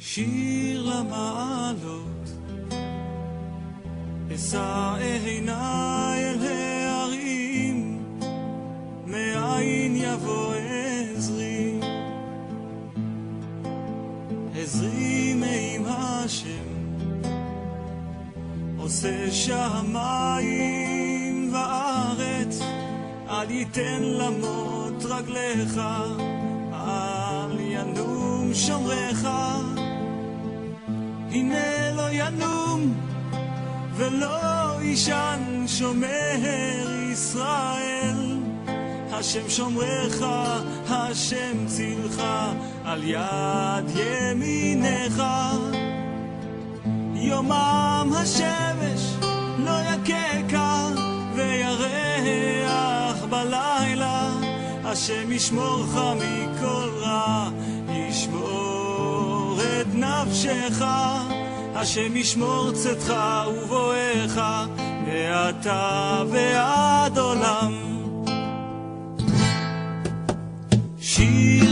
שיר למעלות, אשא עיניי אל ההרים, מאין יבוא עזרי, עזרי מעם השם, עושה שמיים וארץ, אל ייתן למות רגליך, אל ינום שומרך, הנה לא ינום ולא ישן שומר ישראל, השם שומרך, השם צילך, על יד ימינך. יומם השמש לא יקקה וירח בלילה, השם ישמורך מכל רע, ישמור את נפשך, השם ישמור צאתך ובואך מעתה ועד עולם. שיר